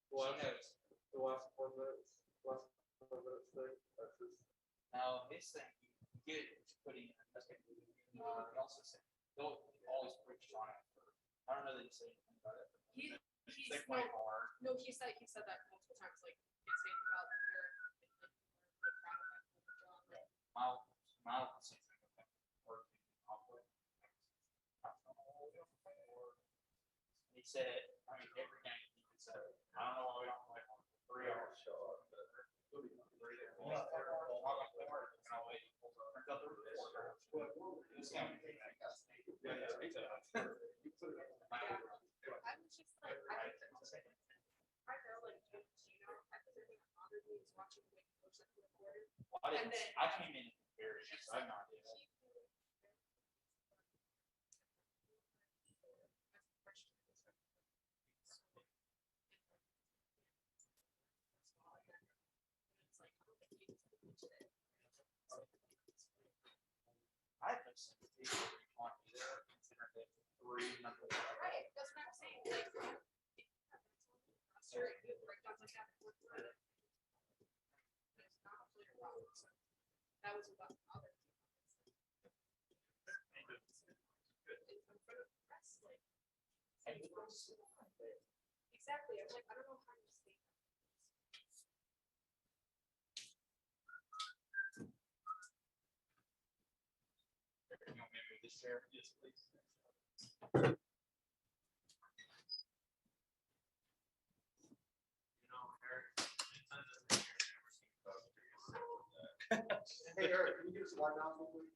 Well, I have the last 4 minutes. Last 4 minutes thing. That's just. Now, his thing, you get putting, he also said, they'll always preach on it. I don't know that he said anything about it. They play hard. No, he said that multiple times, like, can't say anything about their. Mild can say something about work and conflict. He said, I mean, every game he could say, I don't know why we don't play hard. 3 hours short. I came in very just, I'm not. I have no sympathy for anyone either, considering that 3 number. Right, that's what I'm saying. Like, sure, it could break down like that. It's not a player problem, so that was about the other. Exactly. I'm like, I don't know how to say that. You want me to move this chair? Yes, please. Hey, Eric, can you give us a wide mouth, please?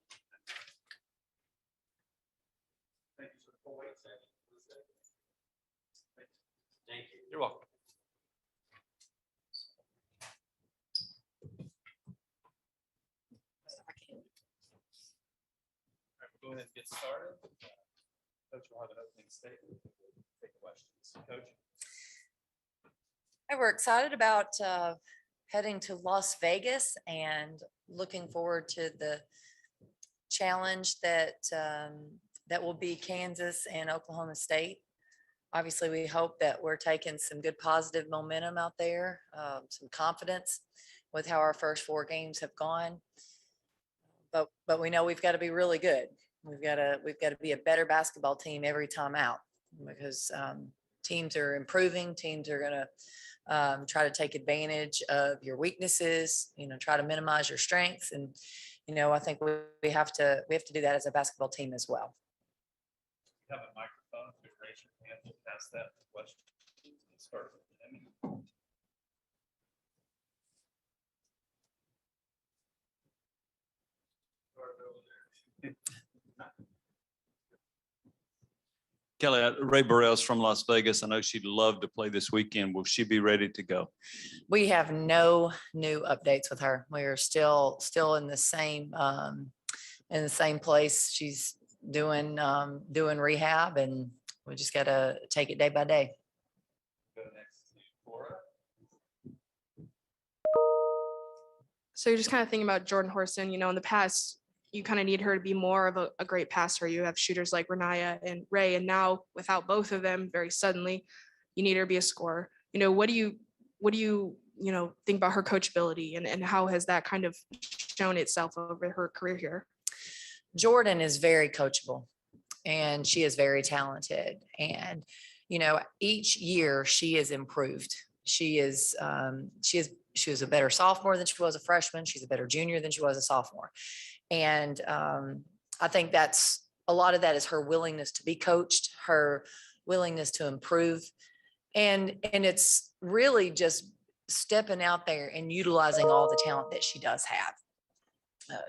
Thank you, sir. Oh, wait a second. Thank you. You're welcome. All right, we'll go ahead and get started. Coach will have an opening statement. Take questions. Coach? We're excited about heading to Las Vegas and looking forward to the challenge that that will be Kansas and Oklahoma State. Obviously, we hope that we're taking some good positive momentum out there, some confidence with how our first 4 games have gone. But we know we've got to be really good. We've got to be a better basketball team every time out, because teams are improving. Teams are going to try to take advantage of your weaknesses, try to minimize your strengths. And, I think we have to do that as a basketball team as well. You have a microphone. If you raise your hand, we'll pass that question. Start with them. Kelly, Ray Burrell's from Las Vegas. I know she'd love to play this weekend. Will she be ready to go? We have no new updates with her. We are still in the same place. She's doing rehab, and we just got to take it day by day. Go next to Cora. So you're just kind of thinking about Jordan Horson, in the past, you kind of need her to be more of a great passer. You have shooters like Renaya and Ray, and now without both of them, very suddenly, you need her to be a scorer. What do you think about her coachability, and how has that kind of shown itself over her career here? Jordan is very coachable, and she is very talented. And, each year she is improved. She was a better sophomore than she was a freshman. She's a better junior than she was a sophomore. And I think that's a lot of that is her willingness to be coached, her willingness to improve. And it's really just stepping out there and utilizing all the talent that she does have.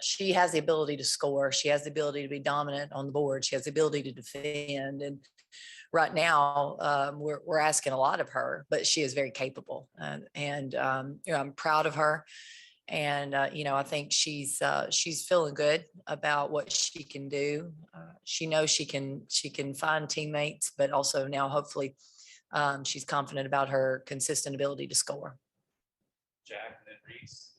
She has the ability to score. She has the ability to be dominant on the board. She has the ability to defend. And right now, we're asking a lot of her, but she is very capable. And I'm proud of her. And, I think she's feeling good about what she can do. She knows she can find teammates, but also now hopefully she's confident about her consistent ability to score. Jack and then Reese.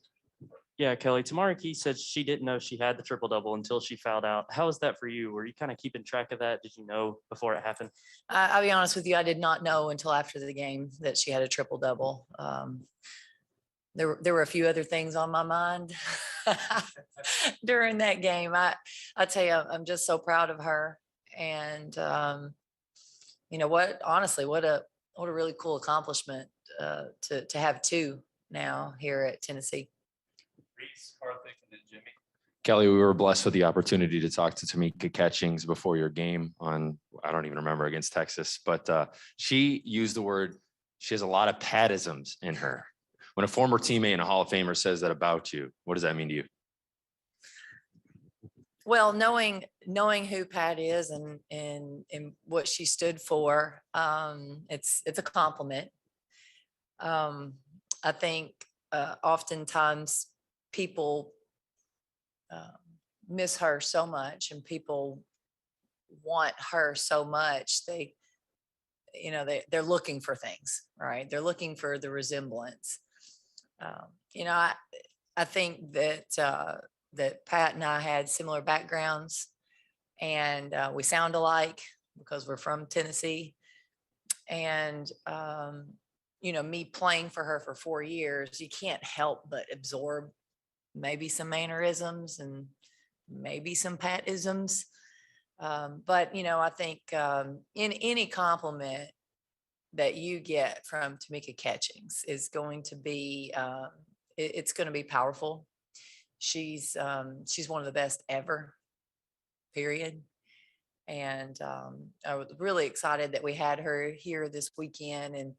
Yeah, Kelly, Tamara Keith said she didn't know she had the triple double until she found out. How was that for you? Were you kind of keeping track of that? Did you know before it happened? I'll be honest with you, I did not know until after the game that she had a triple double. There were a few other things on my mind during that game. I tell you, I'm just so proud of her. And you know what? Honestly, what a really cool accomplishment to have two now here at Tennessee. Reese, Karthik, and then Jimmy. Kelly, we were blessed with the opportunity to talk to Tamika Catchings before your game on, I don't even remember, against Texas, but she used the word, she has a lot of Patisms in her. When a former teammate and a Hall of Famer says that about you, what does that mean to you? Well, knowing who Pat is and what she stood for, it's a compliment. I think oftentimes people miss her so much, and people want her so much. They're looking for things, right? They're looking for the resemblance. I think that Pat and I had similar backgrounds, and we sound alike because we're from Tennessee. And me playing for her for 4 years, you can't help but absorb maybe some mannerisms and maybe some Patisms. But I think in any compliment that you get from Tamika Catchings is going to be it's going to be powerful. She's one of the best ever, period. And I was really excited that we had her here this weekend, and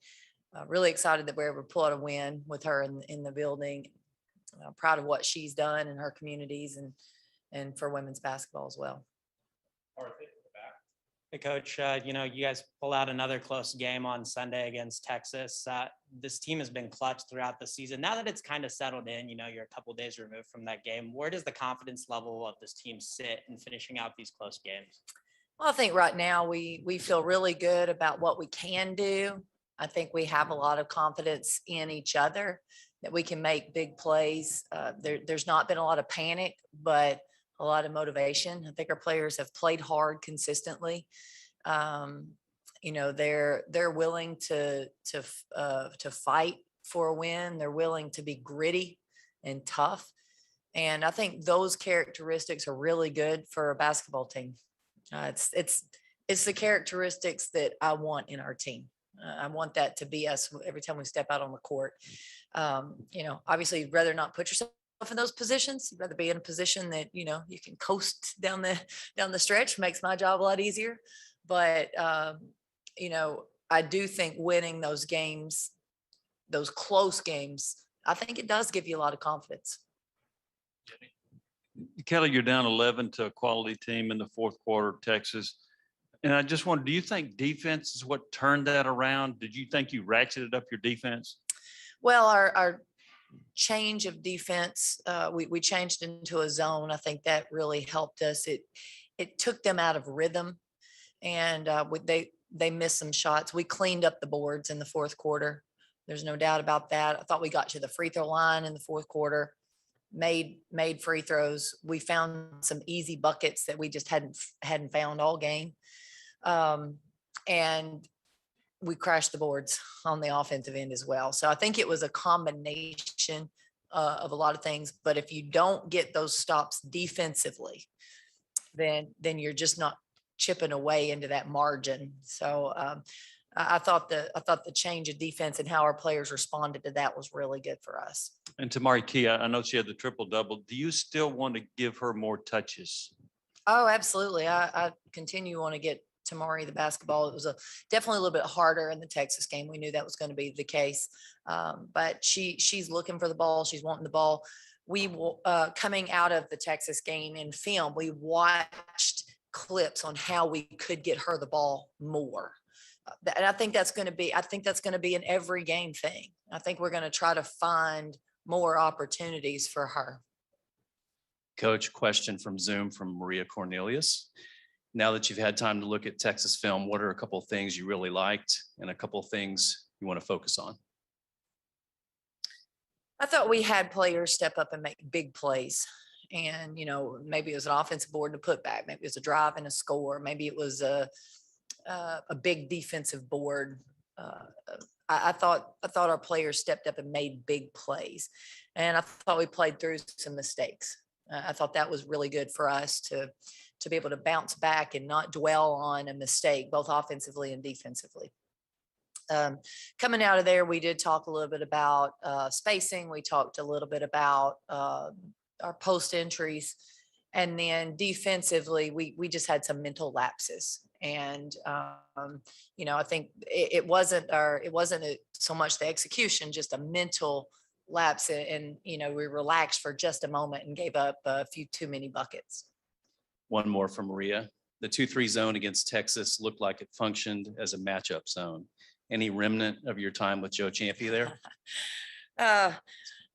really excited that we were able to pull out a win with her in the building. Proud of what she's done in her communities and for women's basketball as well. Hey, Coach, you guys pull out another close game on Sunday against Texas. This team has been clutch throughout the season. Now that it's kind of settled in, you're a couple of days removed from that game. Where does the confidence level of this team sit in finishing out these close games? Well, I think right now we feel really good about what we can do. I think we have a lot of confidence in each other that we can make big plays. There's not been a lot of panic, but a lot of motivation. I think our players have played hard consistently. They're willing to fight for a win. They're willing to be gritty and tough. And I think those characteristics are really good for a basketball team. It's the characteristics that I want in our team. I want that to be us every time we step out on the court. Obviously you'd rather not put yourself in those positions. You'd rather be in a position that, you can coast down the stretch. Makes my job a lot easier. But, I do think winning those games, those close games, I think it does give you a lot of confidence. Kelly, you're down 11 to a quality team in the fourth quarter, Texas. And I just wonder, do you think defense is what turned that around? Did you think you ratcheted up your defense? Well, our change of defense, we changed into a zone. I think that really helped us. It took them out of rhythm, and they missed some shots. We cleaned up the boards in the fourth quarter. There's no doubt about that. I thought we got to the free throw line in the fourth quarter, made free throws. We found some easy buckets that we just hadn't found all game. And we crashed the boards on the offensive end as well. So I think it was a combination of a lot of things. But if you don't get those stops defensively, then you're just not chipping away into that margin. So I thought the change of defense and how our players responded to that was really good for us. And Tamara Keith, I know she had the triple double. Do you still want to give her more touches? Oh, absolutely. I continue want to get Tamari the basketball. It was definitely a little bit harder in the Texas game. We knew that was going to be the case. But she's looking for the ball. She's wanting the ball. We coming out of the Texas game in film, we watched clips on how we could get her the ball more. And I think that's going to be an every game thing. I think we're going to try to find more opportunities for her. Coach, question from Zoom from Maria Cornelius. Now that you've had time to look at Texas film, what are a couple of things you really liked and a couple of things you want to focus on? I thought we had players step up and make big plays. And, maybe it was an offensive board and a putback, maybe it was a drive and a score, maybe it was a big defensive board. I thought our players stepped up and made big plays. And I thought we played through some mistakes. I thought that was really good for us to be able to bounce back and not dwell on a mistake, both offensively and defensively. Coming out of there, we did talk a little bit about spacing. We talked a little bit about our post entries, and then defensively, we just had some mental lapses. And I think it wasn't so much the execution, just a mental lapse, and we relaxed for just a moment and gave up a few too many buckets. One more from Maria. The 2-3 zone against Texas looked like it functioned as a matchup zone. Any remnant of your time with Joe Champy there?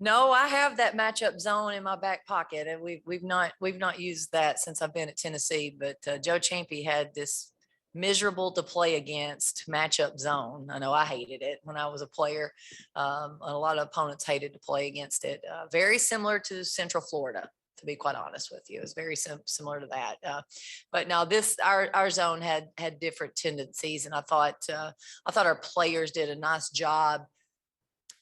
No, I have that matchup zone in my back pocket, and we've not used that since I've been at Tennessee. But Joe Champy had this miserable to play against matchup zone. I know I hated it when I was a player. A lot of opponents hated to play against it. Very similar to Central Florida, to be quite honest with you. It was very similar to that. But now our zone had different tendencies, and I thought our players did a nice job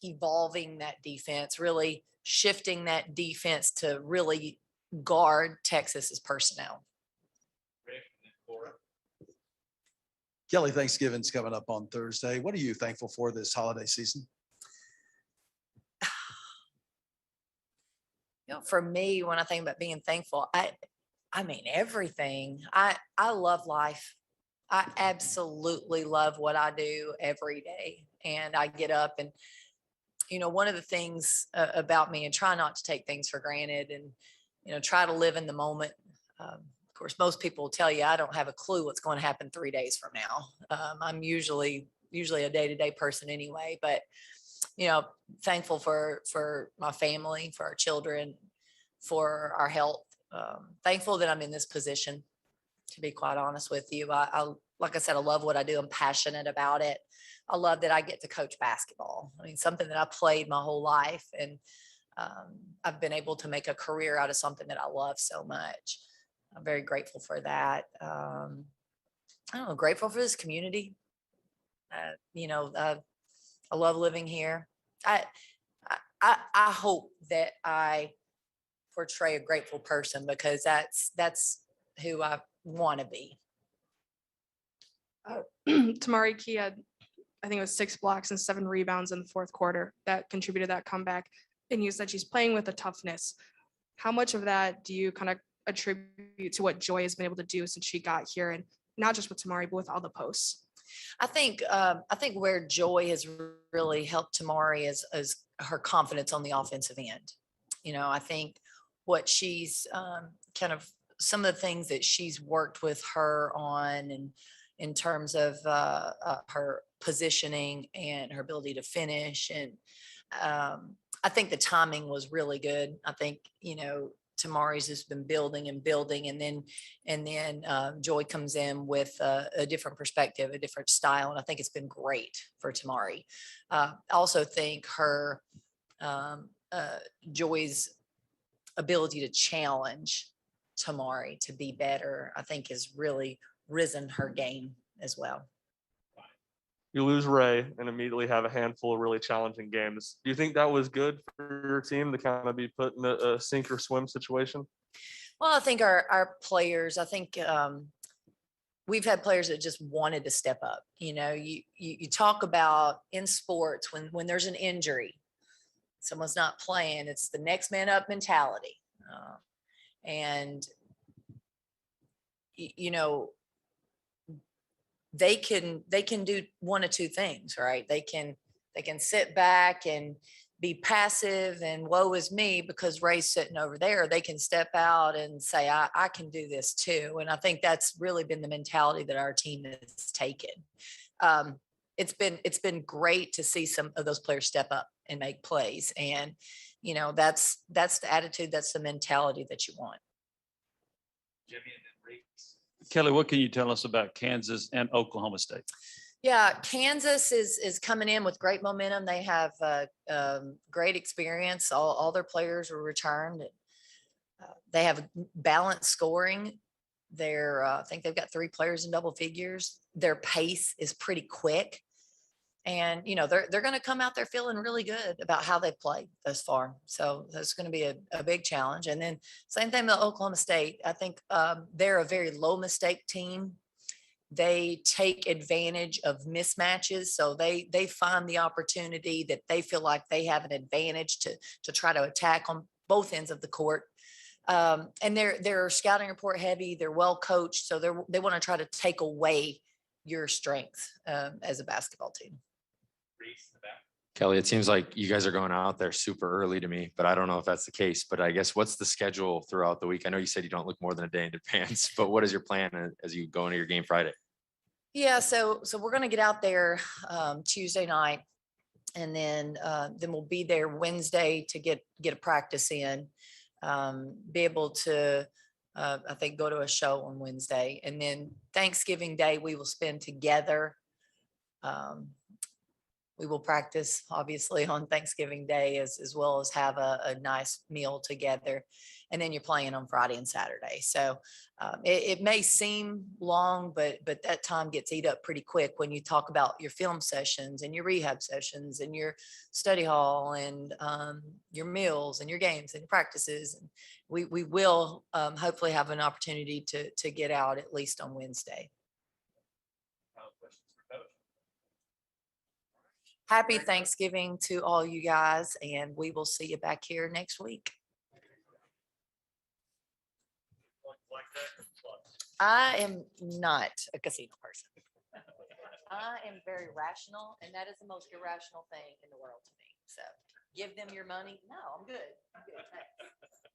evolving that defense, really shifting that defense to really guard Texas's personnel. Kellie, Thanksgiving's coming up on Thursday. What are you thankful for this holiday season? For me, when I think about being thankful, I mean everything. I love life. I absolutely love what I do every day, and I get up and one of the things about me, and try not to take things for granted, and try to live in the moment. Of course, most people will tell you I don't have a clue what's going to happen 3 days from now. I'm usually a day-to-day person anyway, but thankful for my family, for our children, for our health. Thankful that I'm in this position, to be quite honest with you. I like I said, I love what I do. I'm passionate about it. I love that I get to coach basketball. I mean, something that I played my whole life, and I've been able to make a career out of something that I love so much. I'm very grateful for that. I don't know, grateful for this community. I love living here. I hope that I portray a grateful person, because that's who I want to be. Tamara Keith had, I think it was 6 blocks and 7 rebounds in the fourth quarter that contributed to that comeback. And you said she's playing with a toughness. How much of that do you kind of attribute to what Joy has been able to do since she got here, and not just with Tamari, but with all the posts? I think where Joy has really helped Tamari is her confidence on the offensive end. I think what she's kind of some of the things that she's worked with her on, and in terms of her positioning and her ability to finish. And I think the timing was really good. I think, Tamari's has been building and building, and then Joy comes in with a different perspective, a different style. And I think it's been great for Tamari. I also think her Joy's ability to challenge Tamari to be better, I think, has really risen her game as well. You lose Ray and immediately have a handful of really challenging games. Do you think that was good for your team to kind of be put in a sink or swim situation? Well, I think our players, we've had players that just wanted to step up. You talk about in sports, when there's an injury, someone's not playing, it's the next man up mentality. And they can do one of two things, right? They can sit back and be passive and woe is me because Ray's sitting over there. They can step out and say, I can do this too. And I think that's really been the mentality that our team has taken. It's been great to see some of those players step up and make plays. And, that's the attitude, that's the mentality that you want. Kellie, what can you tell us about Kansas and Oklahoma State? Yeah, Kansas is coming in with great momentum. They have great experience. All their players were returned. They have balanced scoring. I think they've got 3 players in double figures. Their pace is pretty quick. And, they're going to come out there feeling really good about how they played thus far. So that's going to be a big challenge. And then same thing with Oklahoma State. I think they're a very low mistake team. They take advantage of mismatches. So they find the opportunity that they feel like they have an advantage to try to attack on both ends of the court. And they're scouting report heavy. They're well coached. So they want to try to take away your strength as a basketball team. Kelly, it seems like you guys are going out there super early to me, but I don't know if that's the case. But I guess what's the schedule throughout the week? I know you said you don't look more than a day in advance, but what is your plan as you go into your game Friday? Yeah, so we're going to get out there Tuesday night, and then we'll be there Wednesday to get a practice in, be able to I think go to a show on Wednesday, and then Thanksgiving Day we will spend together. We will practice obviously on Thanksgiving Day as well as have a nice meal together. And then you're playing on Friday and Saturday. So it may seem long, but that time gets eat up pretty quick when you talk about your film sessions and your rehab sessions and your study hall and your meals and your games and practices. And we will hopefully have an opportunity to get out at least on Wednesday. Happy Thanksgiving to all you guys, and we will see you back here next week. I am not a casino person. I am very rational, and that is the most irrational thing in the world to me. So give them your money. No, I'm good. I'm good. Thanks.